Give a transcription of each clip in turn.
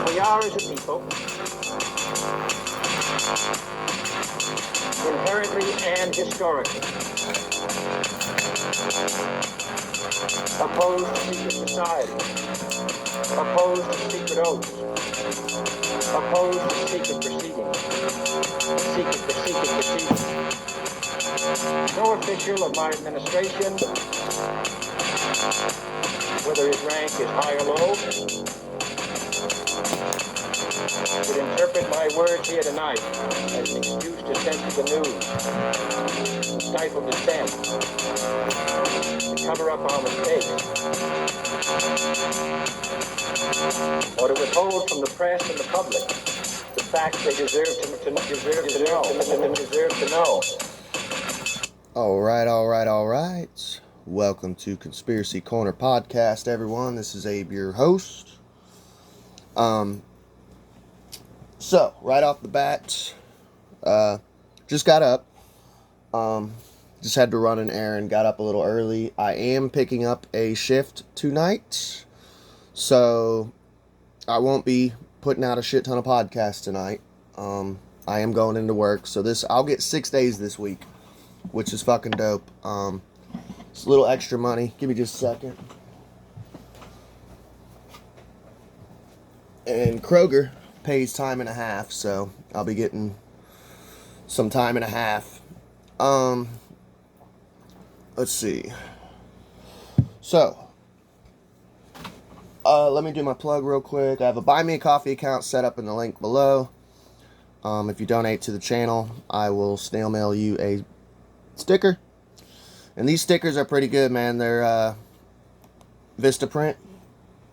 We are, as a people, inherently and historically opposed to secret society, opposed to secret oaths, opposed to secret proceedings. No official of my administration, whether his rank is high or low, would interpret my words here tonight as an excuse to censor the news, to stifle dissent, to cover up our mistakes, or to withhold from the press and the public the facts they deserve to know. All right. Welcome to Conspiracy Corner Podcast, everyone. This is Abe, your host. So, right off the bat, just got up. Just had to run an errand, got up a little early. I am picking up a shift tonight, so I won't be putting out a shit ton of podcasts tonight. I am going into work, so I'll get 6 days this week, which is fucking dope. It's a little extra money. Give me just a second. And Kroger pays time and a half, so I'll be getting some time and a half. Let's see. So, let me do my plug real quick. I have a Buy Me a Coffee account set up in the link below. If you donate to the channel, I will snail mail you a sticker. And these stickers are pretty good, man. They're Vistaprint.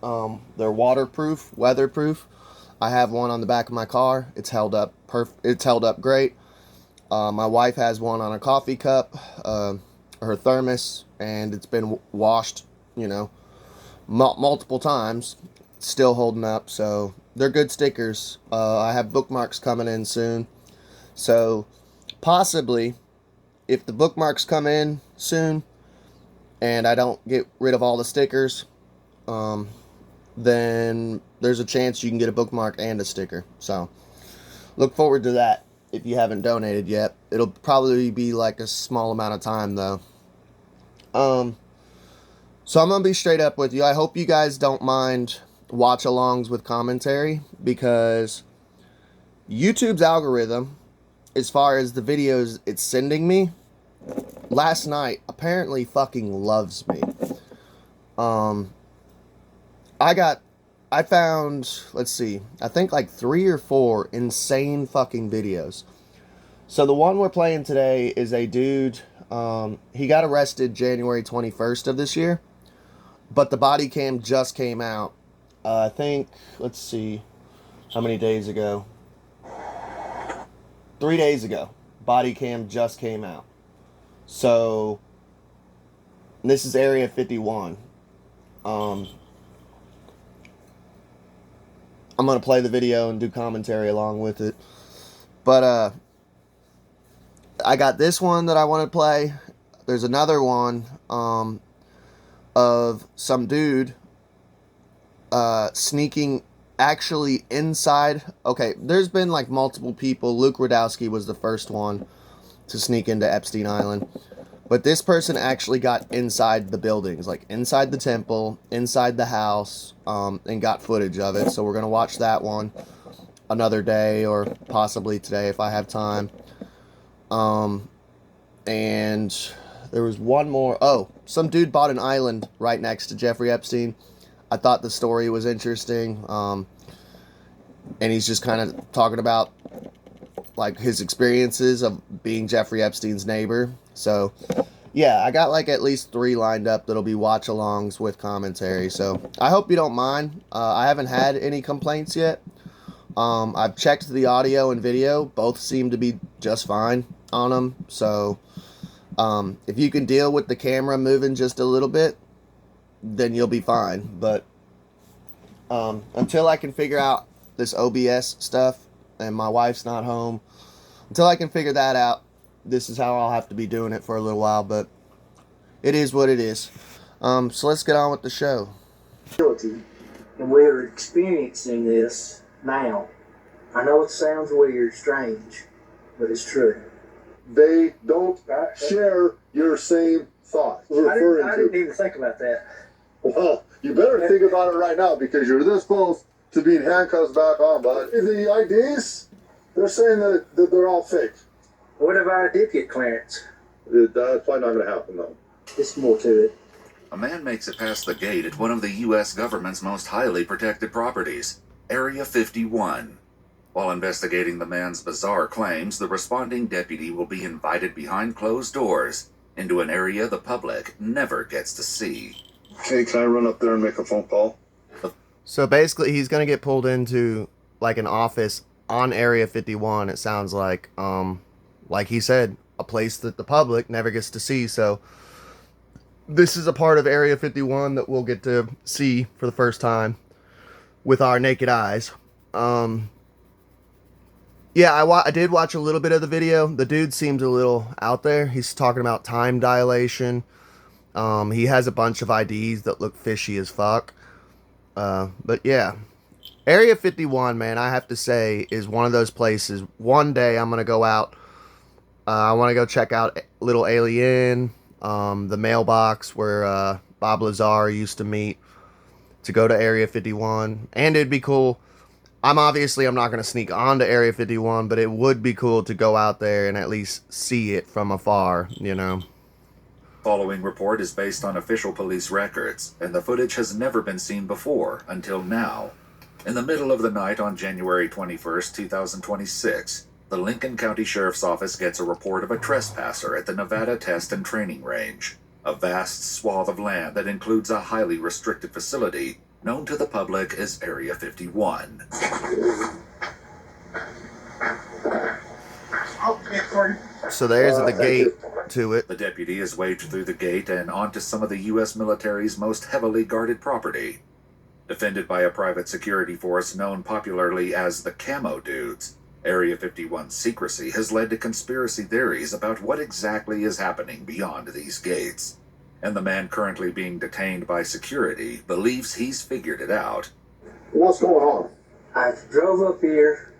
They're waterproof, weatherproof. I have one on the back of my car. It's held up It's held up great. My wife has one on a coffee cup, her thermos, and it's been washed, multiple times. It's still holding up, so they're good stickers. I have bookmarks coming in soon, so possibly, if the bookmarks come in soon and I don't get rid of all the stickers, then there's a chance you can get a bookmark and a sticker. So look forward to that if you haven't donated yet. It'll probably be like a small amount of time though. So I'm going to be straight up with you. I hope you guys don't mind watch-alongs with commentary, because YouTube's algorithm, as far as the videos it's sending me, last night apparently fucking loves me. I found, let's see, I think like 3 or 4 insane fucking videos. So the one we're playing today is a dude, he got arrested January 21st of this year, but the body cam just came out, I think, let's see, how many days ago? 3 days ago, body cam just came out. So, this is Area 51. I'm going to play the video and do commentary along with it. But, I got this one that I want to play. There's another one, of some dude, sneaking actually inside. Okay, there's been like multiple people. Luke Radowski was the first one to sneak into Epstein Island. But this person actually got inside the buildings, like inside the temple, inside the house, and got footage of it. So we're going to watch that one another day, or possibly today if I have time. And there was one more. Oh, some dude bought an island right next to Jeffrey Epstein. I thought the story was interesting. And he's just kind of talking about like his experiences of being Jeffrey Epstein's neighbor. So, yeah, I got like at least 3 lined up that'll be watch-alongs with commentary. So, I hope you don't mind. I haven't had any complaints yet. I've checked the audio and video. Both seem to be just fine on them. So, if you can deal with the camera moving just a little bit, then you'll be fine. But until I can figure out this OBS stuff, and my wife's not home, until I can figure that out, this is how I'll have to be doing it for a little while. But it is what it is. So let's get on with the show. And we're experiencing this Now, I know it sounds weird, strange, but it's true. They don't share your same thoughts. I didn't even think about that. Well, you better think about it right now because you're this close to being handcuffed back on, bud. The IDs, they're saying that they're all fake. What if I did get clearance? That's probably not going to happen, though. There's more to it. A man makes it past the gate at one of the U.S. government's most highly protected properties, Area 51. While investigating the man's bizarre claims, the responding deputy will be invited behind closed doors into an area the public never gets to see. Hey, can I run up there and make a phone call? So basically, he's gonna get pulled into like an office on Area 51. It sounds like he said, a place that the public never gets to see. So this is a part of Area 51 that we'll get to see for the first time with our naked eyes. Yeah, I did watch a little bit of the video. The dude seems a little out there. He's talking about time dilation. He has a bunch of IDs that look fishy as fuck. But yeah, Area 51, man, I have to say, is one of those places. One day I'm going to go out. I want to go check out Little Alien, the mailbox where Bob Lazar used to meet, to go to Area 51. And it'd be cool. I'm not going to sneak onto Area 51, but it would be cool to go out there and at least see it from afar, you know. Following report is based on official police records, and the footage has never been seen before until now. In the middle of the night on January 21st, 2026, the Lincoln County Sheriff's Office gets a report of a trespasser at the Nevada Test and Training Range, a vast swath of land that includes a highly restricted facility known to the public as Area 51. So there's the gate to it. The deputy is waved through the gate and onto some of the U.S. military's most heavily guarded property. Defended by a private security force known popularly as the Camo Dudes, Area 51's secrecy has led to conspiracy theories about what exactly is happening beyond these gates. And the man currently being detained by security believes he's figured it out. What's going on? I drove up here.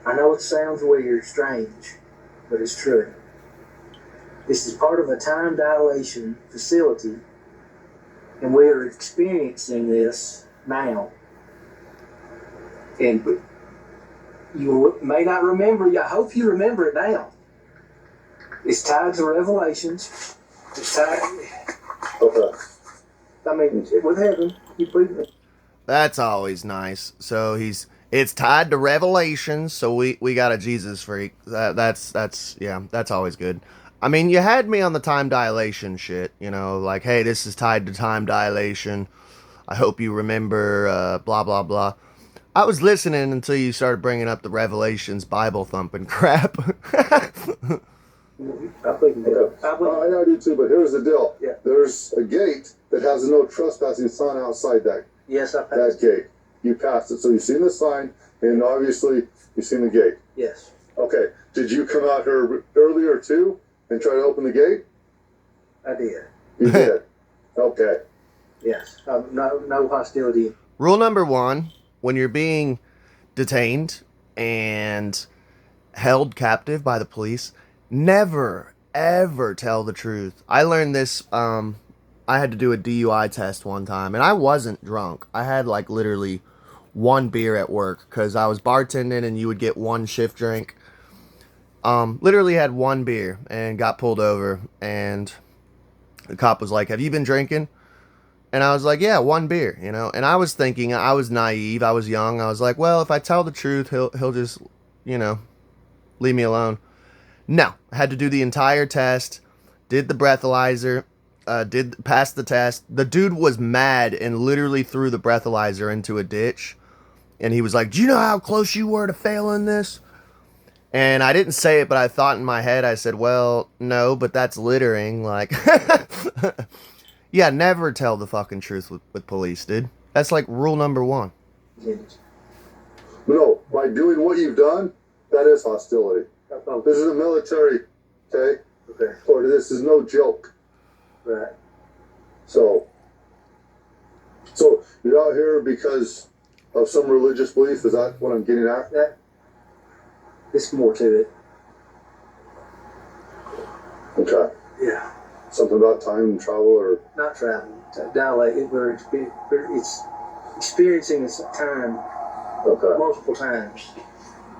I know it sounds weird, strange, but it's true. This is part of a time dilation facility, and we are experiencing this now. And you may not remember, I hope you remember it now. It's tied to Revelations. It's tied. Okay. I mean, with heaven, you believe me. That's always nice. So it's tied to Revelations, so we got a Jesus freak. That's always good. I mean, you had me on the time dilation shit, you know, like, hey, this is tied to time dilation. I hope you remember, blah, blah, blah. I was listening until you started bringing up the Revelations Bible thumping crap. I think I do too, but here's the deal. Yeah. There's a gate that has a no trespassing sign outside that yes, I passed. that gate. You passed it, so you've seen the sign, and obviously you've seen the gate. Yes, Okay. Did you come out here earlier too and try to open the gate? I did. You did. Okay. Yes, no hostility. Rule number 1, when you're being detained and held captive by the police, never, ever tell the truth. I learned this, I had to do a DUI test one time, and I wasn't drunk. I had, like, literally one beer at work, because I was bartending, and you would get one shift drink. Literally had one beer, and got pulled over, and the cop was like, have you been drinking? And I was like, yeah, one beer, you know? And I was thinking, I was naive, I was young, I was like, well, if I tell the truth, he'll just, you know, leave me alone. No, I had to do the entire test, did the breathalyzer, passed the test. The dude was mad and literally threw the breathalyzer into a ditch. And he was like, do you know how close you were to failing this? And I didn't say it, but I thought in my head, I said, well, no, but that's littering. Like, yeah, never tell the fucking truth with police, dude. That's like rule number 1. No, by doing what you've done, that is hostility. This is the military, okay? Okay. Or this is no joke. Right. So, So you're out here because of some religious belief? Is that what I'm getting at? That it's more to it. Okay. Yeah. Something about time travel or Not travel. Dilate. It's experiencing this time okay. multiple times.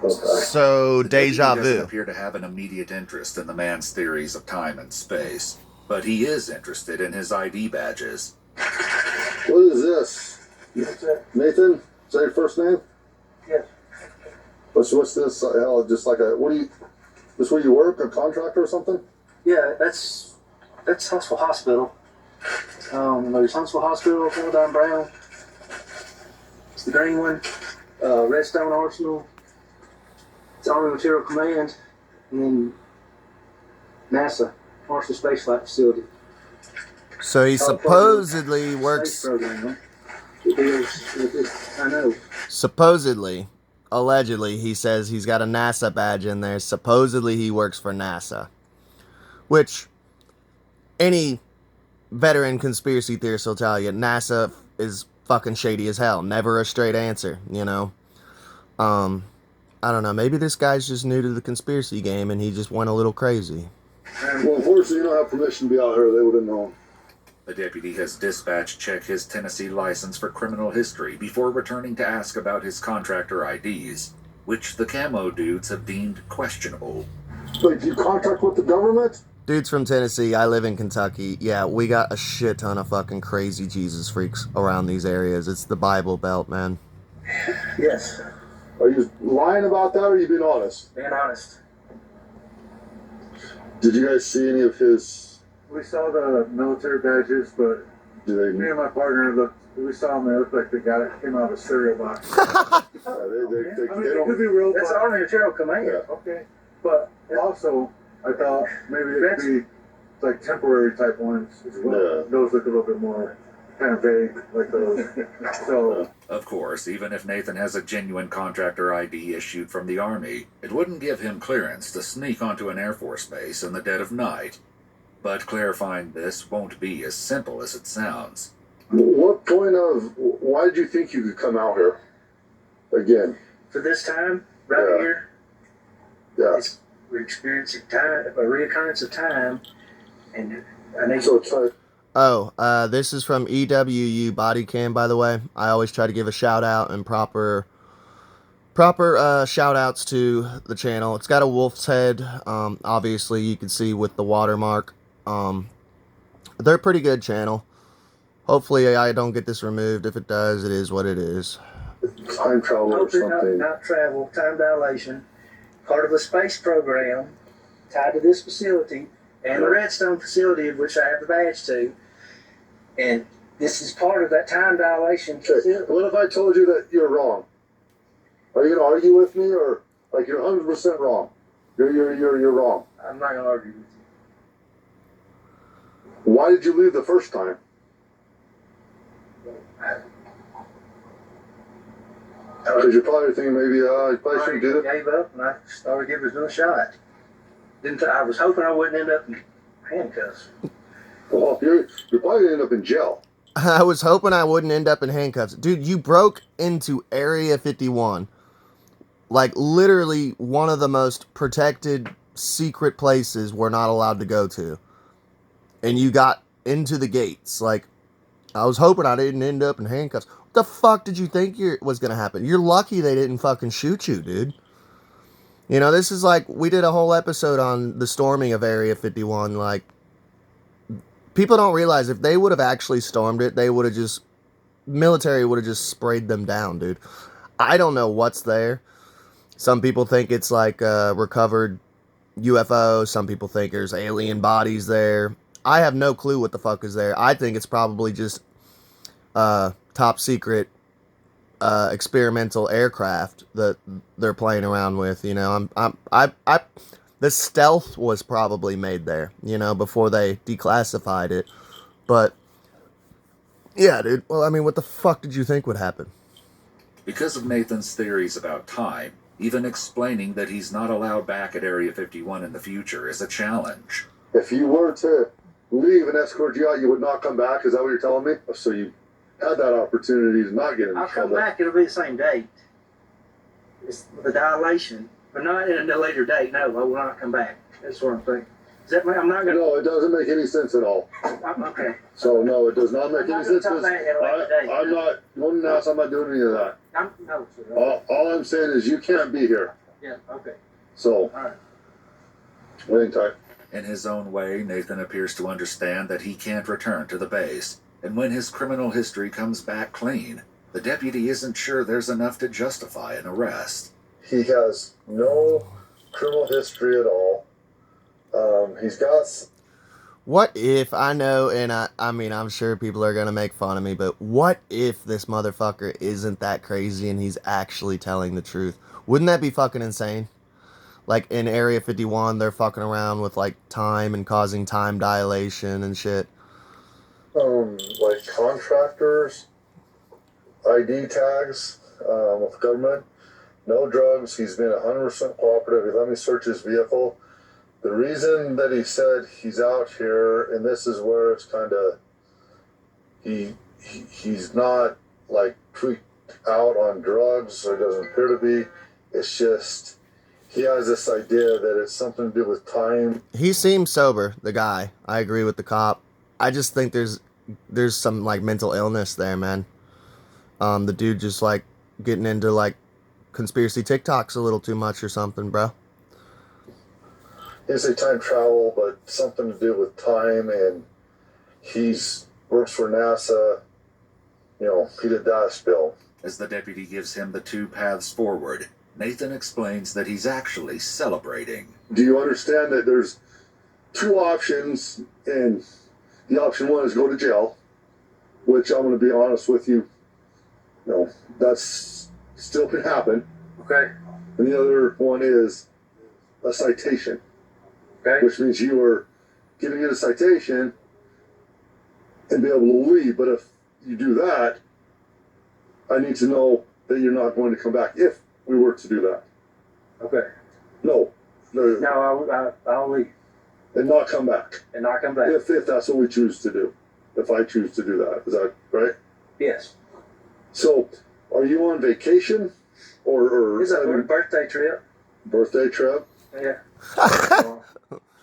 Okay. So, The deputy deja doesn't vu. appear to have an immediate interest in the man's theories of time and space, but he is interested in his ID badges. What is this? Nathan? Is that your first name? Yes. What's this? Hell, just like a this where you work? A contractor or something? Yeah, that's Huntsville Hospital. There's Huntsville Hospital, Philodine Brown. It's the green one. Redstone Arsenal. It's Army Material Command, and then NASA, Marshall Space Flight Facility. So he supposedly Space works. program. It deals with this, I know. Supposedly, allegedly, he says he's got a NASA badge in there. Supposedly, he works for NASA. Which, any veteran conspiracy theorist will tell you, NASA is fucking shady as hell. Never a straight answer, you know? I don't know. Maybe this guy's just new to the conspiracy game and he just went a little crazy. Well, unfortunately, you don't have permission to be out here. They would have known. The deputy has dispatched check his Tennessee license for criminal history before returning to ask about his contractor IDs, which the camo dudes have deemed questionable. Wait, do you contract with the government? Dude's from Tennessee. I live in Kentucky. Yeah, we got a shit ton of fucking crazy Jesus freaks around these areas. It's the Bible Belt, man. Yes, Are you lying about that or are you being honest? being honest. Did you guys see any of his... We saw the military badges, but Do me they... and my partner we saw them. They looked like they came out of a cereal box. they It could be real. That's but- Army Material Command. Yeah. Okay, but also I thought maybe it could be like temporary type ones as well. Yeah. Those look a little bit more kind of vague, like those. So Of course, even if Nathan has a genuine contractor ID issued from the Army, it wouldn't give him clearance to sneak onto an Air Force base in the dead of night. But clarifying this won't be as simple as it sounds. What point of... Why did you think you could come out here? Again. For this time, right Yeah. here, Yeah. we're experiencing time, a reoccurrence of time, and I need So try... Oh, this is from EWU Body Cam, by the way. I always try to give a shout out and proper shout outs to the channel. It's got a wolf's head. Obviously, you can see with the watermark. They're a pretty good channel. Hopefully, I don't get this removed. If it does, it is what it is. time travel or hopefully something. not travel, time dilation, part of a space program tied to this facility and the Redstone facility, of which I have the badge to. And this is part of that time dilation Okay. facility. What if I told you that you're wrong? Are you going to argue with me or like you're 100% wrong? You're wrong. I'm not going to argue with you. Why did you leave the first time? Because you're probably thinking maybe I probably shouldn't do it. Gave up and I started giving it a shot. I was hoping I wouldn't end up in handcuffs. Well, you're probably going to end up in jail. I was hoping I wouldn't end up in handcuffs. Dude, you broke into Area 51. Like, literally one of the most protected, secret places we're not allowed to go to. And you got into the gates. Like, I was hoping I didn't end up in handcuffs. What the fuck did you think was going to happen? You're lucky they didn't fucking shoot you, dude. You know, this is like, we did a whole episode on the storming of Area 51. Like, people don't realize if they would have actually stormed it, they would have just, military would have just sprayed them down, dude. I don't know what's there. Some people think it's like a recovered UFO. Some people think there's alien bodies there. I have no clue what the fuck is there. I think it's probably just top secret experimental aircraft that they're playing around with. You know, the stealth was probably made there, you know, before they declassified it. But yeah, dude. Well, I mean, what the fuck did you think would happen? Because of Nathan's theories about time, even explaining that he's not allowed back at Area 51 in the future is a challenge. If you were to leave and escort you out, you would not come back? Is that what you're telling me? So you had that opportunity to not get in I'll come trouble. back. It'll be the same date. It's the dilation, but not in a later date. No, I will not come back. That's what I'm thinking. Does that mean I'm not going to? No, it doesn't make any sense at all. Okay. So no, it does not make I'm any not gonna sense. come 'Cause back at a later date. I'm not. One else, I'm not doing any of that. No, sir. All I'm saying is you can't be here. Yeah. Okay. So, All right. waiting time. In his own way, Nathan appears to understand that he can't return to the base, and when his criminal history comes back clean, the deputy isn't sure there's enough to justify an arrest. He has no criminal history at all. He's got. What if, I know, and I mean, I'm sure people are going to make fun of me, but what if this motherfucker isn't that crazy and he's actually telling the truth? Wouldn't that be fucking insane? Like, in Area 51, they're fucking around with, like, time and causing time dilation and shit. Like contractors, ID tags with government, no drugs. He's been 100% cooperative. He let me search his vehicle. The reason that he said he's out here, and this is where it's kind of he's not like tweaked out on drugs, or doesn't appear to be. It's just he has this idea that it's something to do with time. He seems sober, the guy. I agree with the cop. I just think there's some, like, mental illness there, man. The dude just, like, getting into, like, conspiracy TikToks a little too much or something, bro. He say time travel, but something to do with time, and he's works for NASA. You know, he did that spill. As the deputy gives him the two paths forward, Nathan explains that he's actually celebrating. Do you understand that there's two options, and the option one is go to jail, which I'm going to be honest with you, that's still can happen. Okay. And the other one is a citation. Okay. Which means you are giving it a citation and be able to leave. But if you do that, I need to know that you're not going to come back if we were to do that. Okay. No. No, I'll leave And not come back. and not come back. If that's what we choose to do. If I choose to do that. Is that right? Yes. So, are you on vacation? Or It's a birthday trip. birthday trip? Yeah.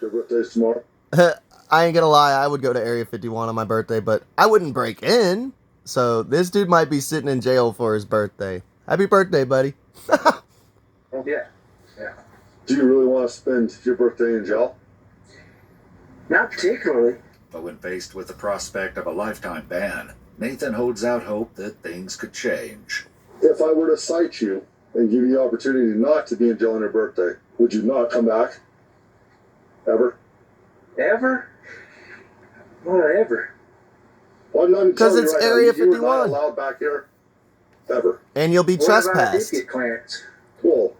Your birthday's tomorrow? I ain't gonna lie, I would go to Area 51 on my birthday, but I wouldn't break in. So this dude might be sitting in jail for his birthday. Happy birthday, buddy. Yeah. Yeah. Do you really want to spend your birthday in jail? Not particularly. But when faced with the prospect of a lifetime ban, Nathan holds out hope that things could change. If I were to cite you and give you the opportunity not to be in jail on your birthday, would you not come back? Ever? Ever? Whatever. Well, I'm not telling 'Cause you it's right now, Area you are not 51. allowed back here. Ever. And you'll be What about a trespassed. ticket clearance? Well,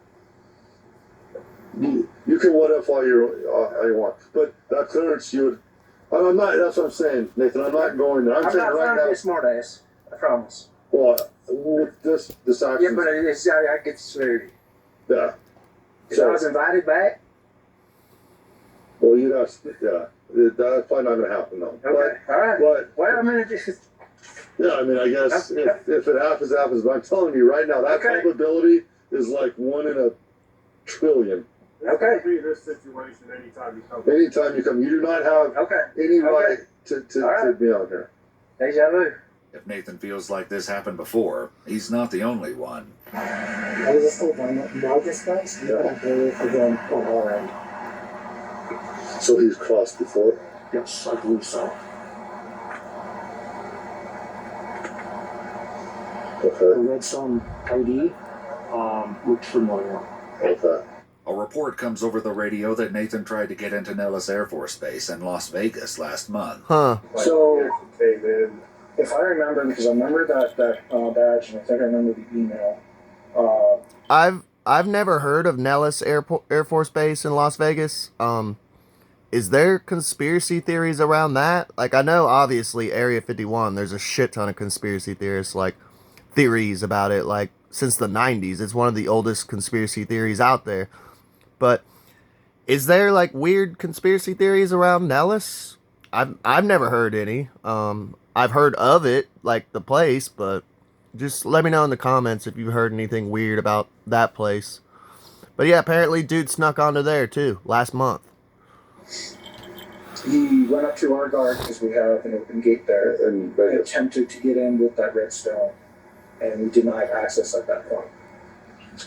you can what if all you want, but that clearance you would. I'm not. That's what I'm saying, Nathan. I'm not going there. I'm I'm saying not right trying to be now. a smart ass. I promise. Well, with this action. Yeah, but it's I get the severity. Yeah. If I was invited back, Well, you'd have. Yeah. That's probably not going to happen though. okay, all right. But Well, I mean, it just yeah, I mean, I guess Okay. if it happens, it happens. But I'm telling you right now, that Okay. probability is like 1 in a trillion. okay, Be this situation anytime you come. Anytime you come, you do not have okay. any Okay. right to All right. be on here. Deja vu. If Nathan feels like this happened before, he's not the only one. I just hope I'm not in this place. All right. So he's crossed before. Yes, I believe so. Okay. read some ID. Looked familiar. Okay. A report comes over the radio that Nathan tried to get into Nellis Air Force Base in Las Vegas last month. Huh. So, Came in. if I remember, because I remember that badge, and I think I remember the email. I've never heard of Nellis Air Force Base in Las Vegas. Is there conspiracy theories around that? Like, I know obviously Area 51, there's a shit ton of conspiracy theorists, like theories about it, like since the 90s. It's one of the oldest conspiracy theories out there. But is there like weird conspiracy theories around Nellis? I've never heard any. I've heard of it, like the place, but just let me know in the comments if you've heard anything weird about that place. But yeah, apparently dude snuck onto there too last month. He went up to our guard because we have an open gate there and attempted to get in with that redstone, and we denied access at that point.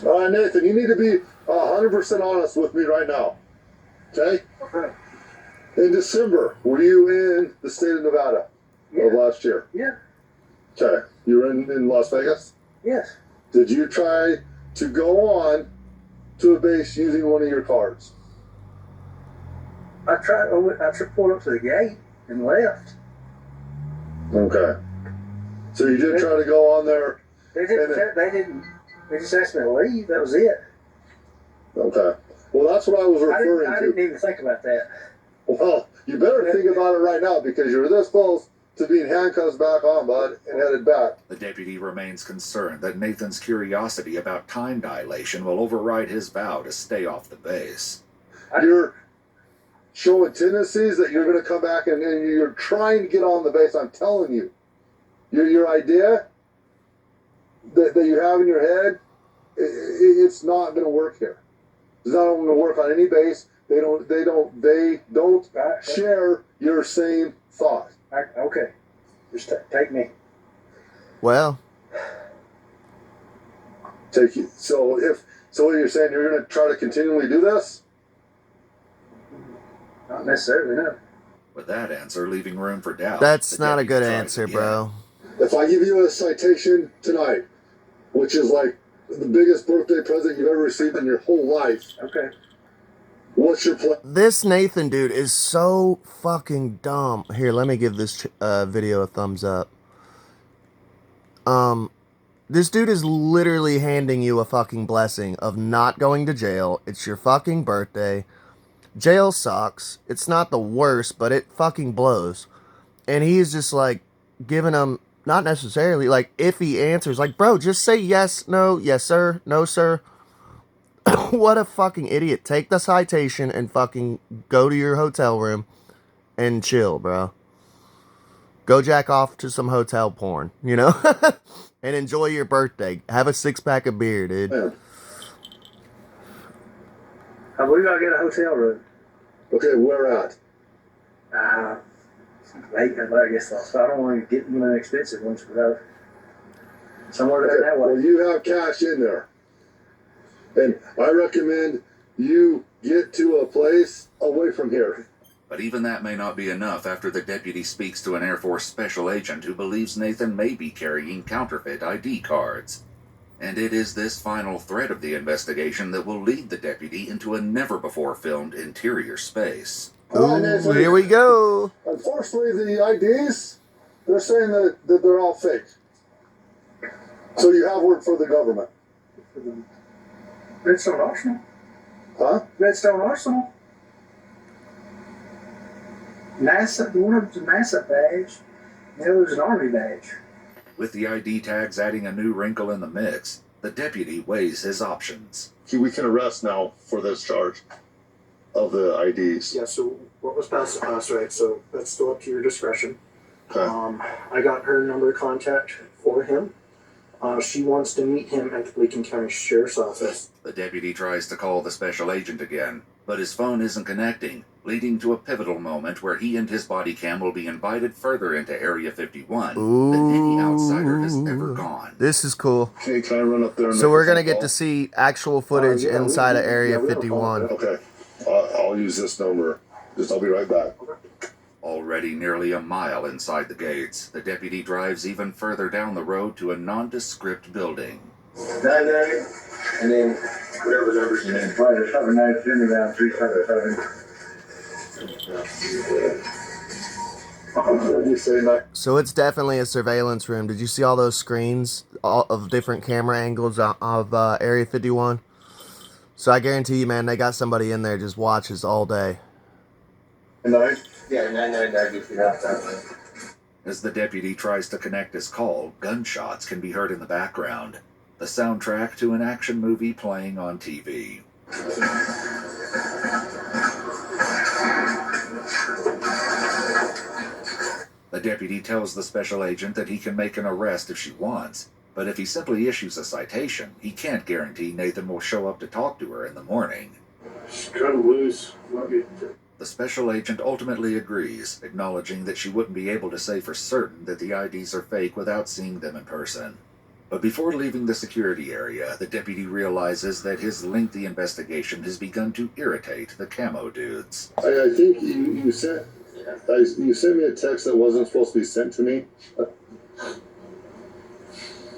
All right, Nathan, you need to be 100% honest with me right now. Okay? Okay. In December, were you in the state of Nevada of last year? Yeah. Okay. You were in Las Vegas? Yes. Did you try to go on to a base using one of your cards? I pulled up to the gate and left. Okay. So you did try to go on there? They just asked me to leave. That was it. Okay. Well, that's what I was referring I to. didn't even think about that. Well, you better think about it right now because you're this close to being handcuffs back on, bud, and headed back. The deputy remains concerned that Nathan's curiosity about time dilation will override his vow to stay off the base. You're showing tendencies that you're going to come back and you're trying to get on the base. I'm telling you. Your idea that you have in your head, it's not going to work here. It's not going to work on any base. They don't share your same thought. Okay. Just take me. Well, Take you. So what you're saying, you're going to try to continually do this? Not necessarily, no. With that answer leaving room for doubt. that's the not a deputy good tries answer, again. bro. If I give you a citation tonight, which is like the biggest birthday present you've ever received in your whole life, Okay. what's your plan? This Nathan dude is so fucking dumb. Here, let me give this video a thumbs up. This dude is literally handing you a fucking blessing of not going to jail. It's your fucking birthday. Jail sucks. It's not the worst, but it fucking blows. And he's just like giving him, not necessarily, like iffy answers. Like, bro, just say yes, no, yes, sir, no, sir. What a fucking idiot. Take the citation and fucking go to your hotel room and chill, bro. Go jack off to some hotel porn, you know? And enjoy your birthday. Have a 6-pack of beer, dude. Man. I believe I'll get a hotel room. Okay, where at? I guess I don't want to get one of the expensive ones, but somewhere down that way. Well, you have cash in there. And I recommend you get to a place away from here. But even that may not be enough after the deputy speaks to an Air Force special agent who believes Nathan may be carrying counterfeit ID cards. And it is this final thread of the investigation that will lead the deputy into a never-before-filmed interior space. Ooh, here we go. Unfortunately, the IDs, they're saying that they're all fake. So you have worked for the government. Redstone Arsenal? Huh? Redstone Arsenal? NASA, one of them's a NASA badge, the other's an Army badge. With the ID tags adding a new wrinkle in the mix, the deputy weighs his options. We can arrest now for this charge of the IDs. Yeah, so what was passed to us, right? So that's still up to your discretion. Okay. I got her number of contact for him. She wants to meet him at the Lincoln County Sheriff's Office. The deputy tries to call the special agent again, but his phone isn't connecting, leading to a pivotal moment where he and his body cam will be invited further into Area 51 than any outsider has ever gone. This is cool. Okay, can I run up there and So make we're a going to phone get call? to see actual footage inside of Area we have a 51. phone. Okay, I'll use this number. I'll be right back. Already nearly a mile inside the gates, the deputy drives even further down the road to a nondescript building. 99, and then whatever numbers you need. Right, there's 797 down 377. What did you say, Mike? So it's definitely a surveillance room. Did you see all those screens of different camera angles of Area 51? So I guarantee you, man, they got somebody in there just watches all day. 9? Yeah, 999 As the deputy tries to connect his call, gunshots can be heard in the background, the soundtrack to an action movie playing on TV. The The deputy tells the special agent that he can make an arrest if she wants, but if he simply issues a citation, he can't guarantee Nathan will show up to talk to her in the morning. She's kind of loose. The special agent ultimately agrees, acknowledging that she wouldn't be able to say for certain that the IDs are fake without seeing them in person. But before leaving the security area, the deputy realizes that his lengthy investigation has begun to irritate the camo dudes. I think you sent me a text that wasn't supposed to be sent to me.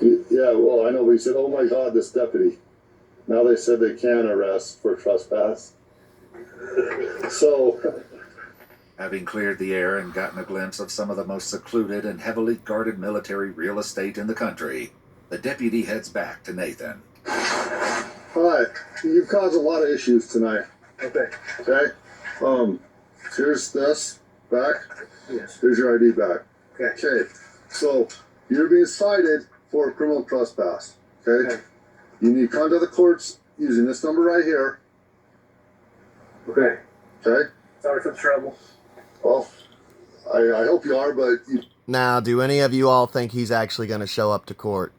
Yeah, well, I know, but you said, oh my God, this deputy. Now they said they can arrest for trespass. So, Having cleared the air and gotten a glimpse of some of the most secluded and heavily guarded military real estate in the country, the deputy heads back to Nathan. hi, you've caused a lot of issues tonight. Okay. Okay? Here's this back. Yes. Here's your ID back. Okay. Okay. So, you're being cited for criminal trespass. Okay? Okay. You need to contact the courts using this number right here. Okay. Okay? Sorry for the trouble. Well, I hope you are, but you... Now, do any of you all think he's actually going to show up to court?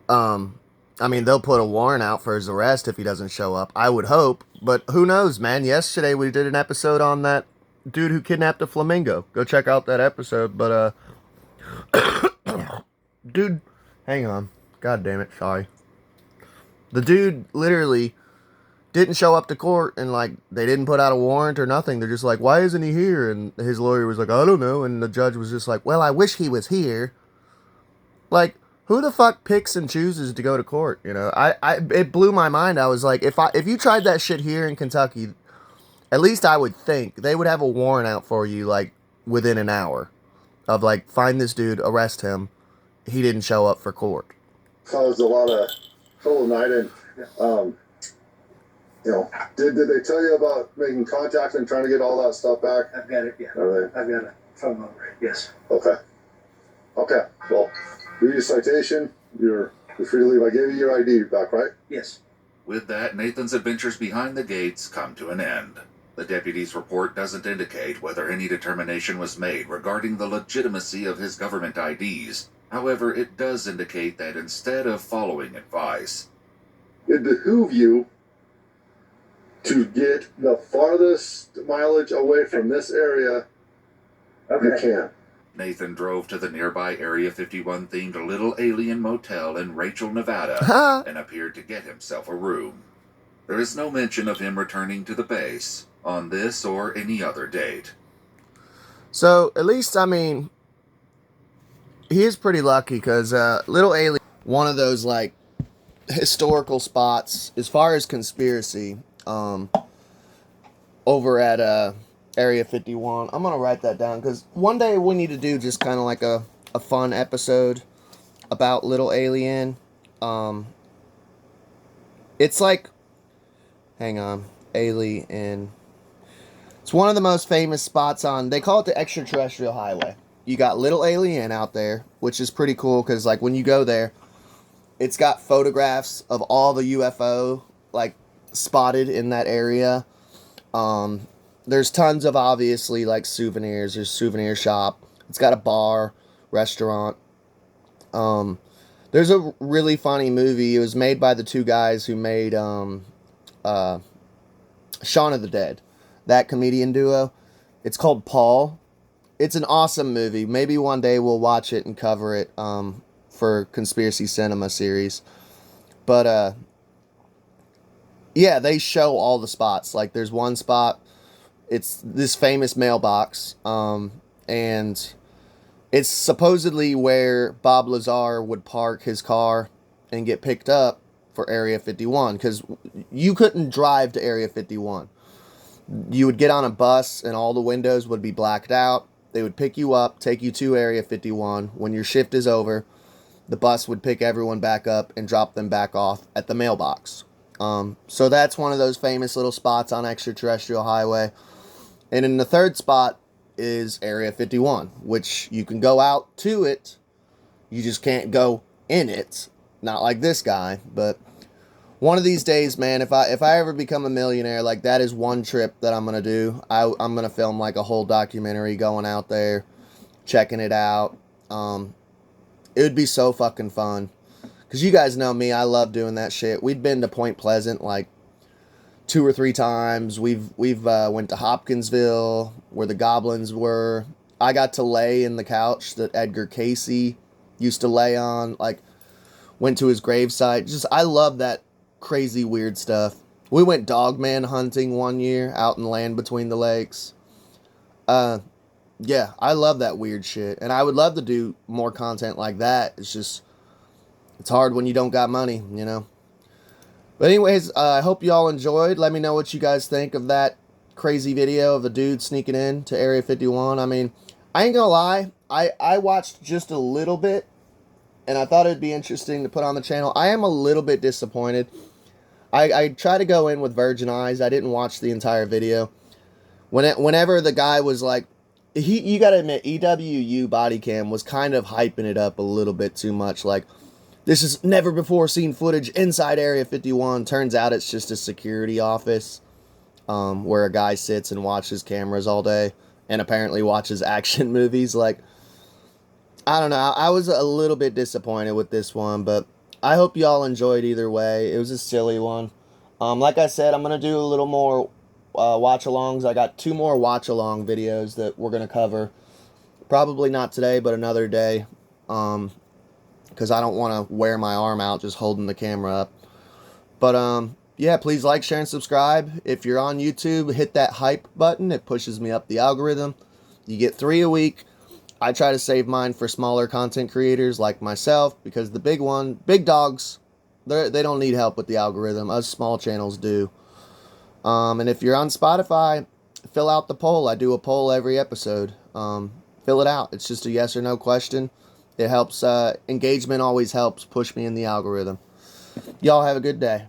I mean, they'll put a warrant out for his arrest if he doesn't show up. I would hope, but who knows, man? Yesterday we did an episode on that dude who kidnapped a flamingo. Go check out that episode, but, dude, hang on. God damn it, sorry. The dude literally didn't show up to court, and, like, they didn't put out a warrant or nothing. They're just like, why isn't he here? And his lawyer was like, I don't know. And the judge was just like, well, I wish he was here. Like, who the fuck picks and chooses to go to court? You know, it blew my mind. I was like, if you tried that shit here in Kentucky, at least I would think they would have a warrant out for you, like, within an hour of, like, find this dude, arrest him. He didn't show up for court. caused a lot of trouble tonight, and you know, did they tell you about making contact and trying to get all that stuff back? I've got it, yeah. Everything? I've got a phone number, yes. Okay. Okay. Well, do your citation. You're free to leave. I gave you your ID back, right? Yes. With that, Nathan's adventures behind the gates come to an end. The deputy's report doesn't indicate whether any determination was made regarding the legitimacy of his government IDs. However, it does indicate that instead of following advice, It behooves you to get the farthest mileage away from this area you can. Nathan drove to the nearby Area 51 themed Little Alien Motel in Rachel, Nevada, and appeared to get himself a room. There is no mention of him returning to the base on this or any other date. So, at least, I mean, he is pretty lucky because Little Alien, one of those, like, historical spots, as far as conspiracy, over at Area 51. I'm going to write that down because one day we need to do just kind of like a fun episode about Little Alien. It's like, hang on, Alien. It's one of the most famous spots on, they call it the extraterrestrial highway. You got Little Alien out there, which is pretty cool because, like, when you go there, it's got photographs of all the UFO, like, spotted in that area. There's tons of, obviously, like, souvenirs. There's a souvenir shop. It's got a bar, restaurant. There's a really funny movie. It was made by the two guys who made Shaun of the Dead, that comedian duo. It's called Paul. It's an awesome movie. Maybe one day we'll watch it and cover it for Conspiracy Cinema series. But, yeah, they show all the spots. Like, there's one spot, it's this famous mailbox, and it's supposedly where Bob Lazar would park his car and get picked up for Area 51, because you couldn't drive to Area 51. You would get on a bus, and all the windows would be blacked out. They would pick you up, take you to Area 51. When your shift is over, the bus would pick everyone back up and drop them back off at the mailbox. So that's one of those famous little spots on Extraterrestrial Highway. And in the third spot is Area 51, which you can go out to it. You just can't go in it. Not like this guy, but one of these days, man, if I ever become a millionaire, like, that is one trip that I'm going to do. I'm going to film, like, a whole documentary going out there checking it out. It would be so fucking fun. Because you guys know me, I love doing that shit. We've been to Point Pleasant like 2 or 3 times. We've went to Hopkinsville, where the goblins were. I got to lay in the couch that Edgar Casey used to lay on. Like, went to his gravesite. Just, I love that crazy weird stuff. We went dogman hunting one year out in Land Between the Lakes. Yeah, I love that weird shit. And I would love to do more content like that. It's just, it's hard when you don't got money, you know. But anyways, I hope you all enjoyed. Let me know what you guys think of that crazy video of a dude sneaking in to Area 51. I mean, I ain't gonna lie. I watched just a little bit, and I thought it'd be interesting to put on the channel. I am a little bit disappointed. I tried to go in with virgin eyes. I didn't watch the entire video. Whenever the guy was like, you gotta admit, EWU body cam was kind of hyping it up a little bit too much. Like, this is never before seen footage inside Area 51. Turns out it's just a security office where a guy sits and watches cameras all day and apparently watches action movies. Like, I don't know. I was a little bit disappointed with this one, but I hope y'all enjoyed either way. It was a silly one. Like I said, I'm going to do a little more watch-alongs. I got 2 more watch-along videos that we're going to cover. Probably not today, but another day. Because I don't want to wear my arm out just holding the camera up. But, yeah, please like, share, and subscribe. If you're on YouTube, hit that hype button. It pushes me up the algorithm. You get 3 a week. I try to save mine for smaller content creators like myself, because the big dogs, they don't need help with the algorithm. Us small channels do. And if you're on Spotify, fill out the poll. I do a poll every episode. Fill it out. It's just a yes or no question. It helps. Engagement always helps push me in the algorithm. Y'all have a good day.